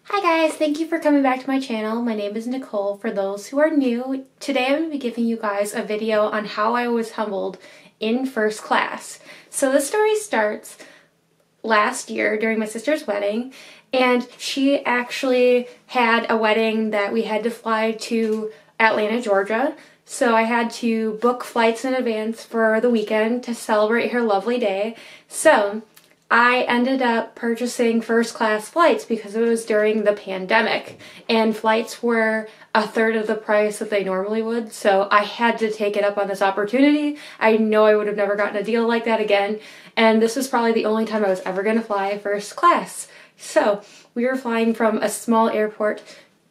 Hi guys, thank you for coming back to my channel. My name is Nicole. For those who are new, today I'm going to be giving you guys a video on how I was humbled in first class. So the story starts last year during my sister's wedding, and she actually had a wedding that we had to fly to Atlanta, Georgia. So I had to book flights in advance for the weekend to celebrate her lovely day. So I ended up purchasing first class flights because it was during the pandemic and flights were a third of the price that they normally would, so I had to take it up on this opportunity. I know I would have never gotten a deal like that again, and this was probably the only time I was ever going to fly first class. So we were flying from a small airport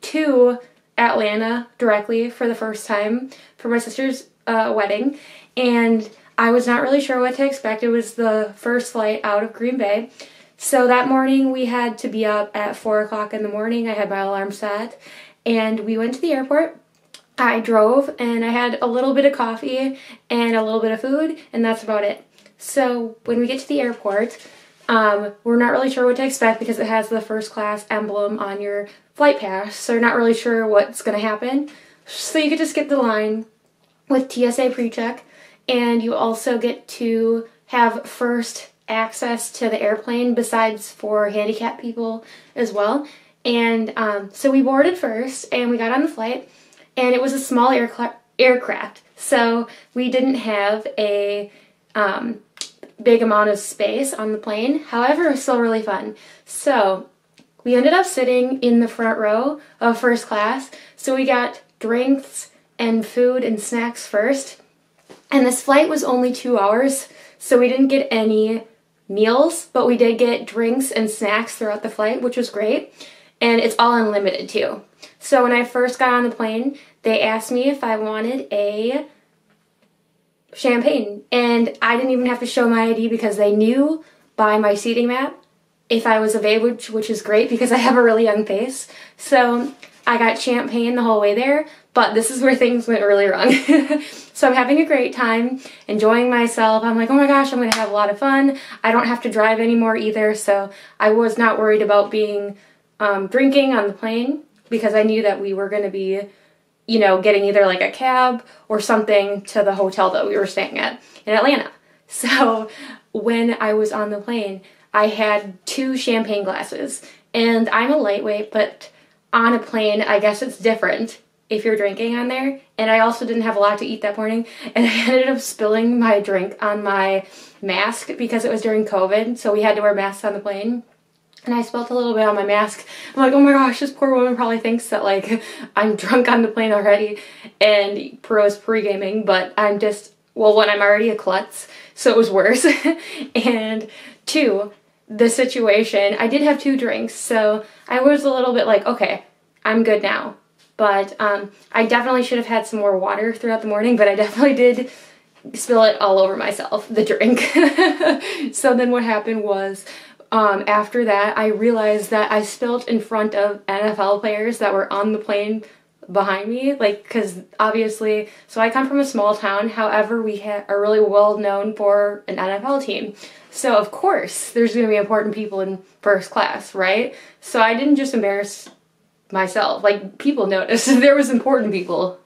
to Atlanta directly for the first time for my sister's wedding, and I was not really sure what to expect. It was the first flight out of Green Bay. So that morning we had to be up at 4 o'clock in the morning. I had my alarm set and we went to the airport. I drove and I had a little bit of coffee and a little bit of food, and that's about it. So when we get to the airport, we're not really sure what to expect because it has the first class emblem on your flight pass. So you're not really sure what's going to happen. So you could just skip the line with TSA pre-check. And you also get to have first access to the airplane besides for handicapped people as well. And so we boarded first and we got on the flight, and it was a small aircraft. So we didn't have a big amount of space on the plane. However, it was still really fun. So we ended up sitting in the front row of first class. So we got drinks and food and snacks first. And this flight was only 2 hours, so we didn't get any meals, but we did get drinks and snacks throughout the flight, which was great. And it's all unlimited too. So when I first got on the plane, they asked me if I wanted a champagne. And I didn't even have to show my ID because they knew by my seating map if I was of age, which is great because I have a really young face. So I got champagne the whole way there, but this is where things went really wrong. So I'm having a great time, enjoying myself. I'm like, oh my gosh, I'm going to have a lot of fun. I don't have to drive anymore either, so I was not worried about being drinking on the plane because I knew that we were going to be, you know, getting either like a cab or something to the hotel that we were staying at in Atlanta. So when I was on the plane, I had 2 champagne glasses, and I'm a lightweight, but on a plane, I guess it's different if you're drinking on there. And I also didn't have a lot to eat that morning, and I ended up spilling my drink on my mask because it was during COVID, so we had to wear masks on the plane. And I spilled a little bit on my mask. I'm like, oh my gosh, this poor woman probably thinks that like I'm drunk on the plane already and was pre-gaming, but I'm just, well, one, I'm already a klutz, so it was worse. And 2, the situation, I did have 2 drinks, so I was a little bit like, okay, I'm good now. But I definitely should have had some more water throughout the morning, but I definitely did spill it all over myself, the drink. So then what happened was, after that, I realized that I spilled in front of NFL players that were on the plane behind me, like, because obviously, so I come from a small town, however, we are really well known for an NFL team. So of course, there's going to be important people in first class, right? So I didn't just embarrass myself, like, people noticed. There was important people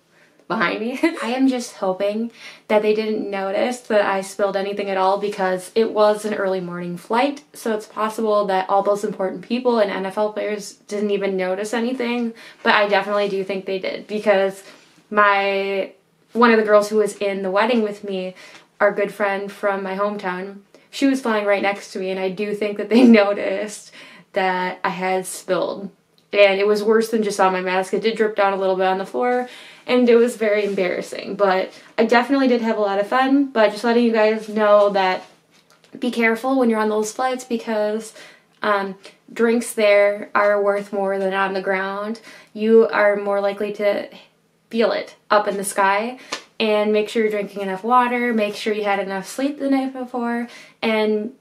behind me. I am just hoping that they didn't notice that I spilled anything at all because it was an early morning flight, so it's possible that all those important people and NFL players didn't even notice anything, but I definitely do think they did because one of the girls who was in the wedding with me, our good friend from my hometown, she was flying right next to me, and I do think that they noticed that I had spilled. And it was worse than just on my mask. It did drip down a little bit on the floor, and it was very embarrassing. But I definitely did have a lot of fun, but just letting you guys know that be careful when you're on those flights because drinks there are worth more than on the ground. You are more likely to feel it up in the sky. And make sure you're drinking enough water, make sure you had enough sleep the night before, and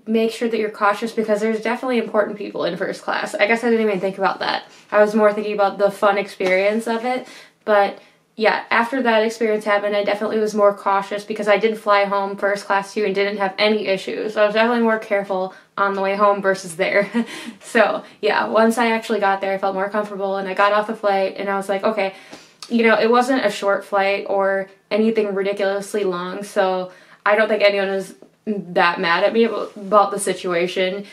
make sure that you're cautious because there's definitely important people in first class. I guess I didn't even think about that. I was more thinking about the fun experience of it, but yeah, after that experience happened, I definitely was more cautious because I did fly home first class too and didn't have any issues. So I was definitely more careful on the way home versus there. So yeah, once I actually got there, I felt more comfortable and I got off the flight and I was like, okay, you know, it wasn't a short flight or anything ridiculously long, so I don't think anyone was that mad at me about the situation.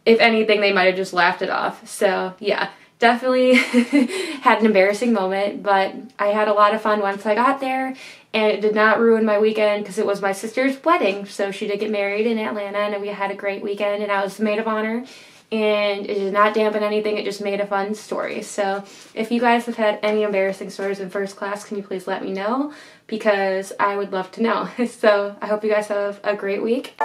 If anything, they might have just laughed it off. So yeah, definitely had an embarrassing moment, but I had a lot of fun once I got there, and it did not ruin my weekend because it was my sister's wedding. So she did get married in Atlanta, and we had a great weekend, and I was the maid of honor, and it did not dampen anything. It just made a fun story. So if you guys have had any embarrassing stories in first class, can you please let me know, because I would love to know. So I hope you guys have a great week.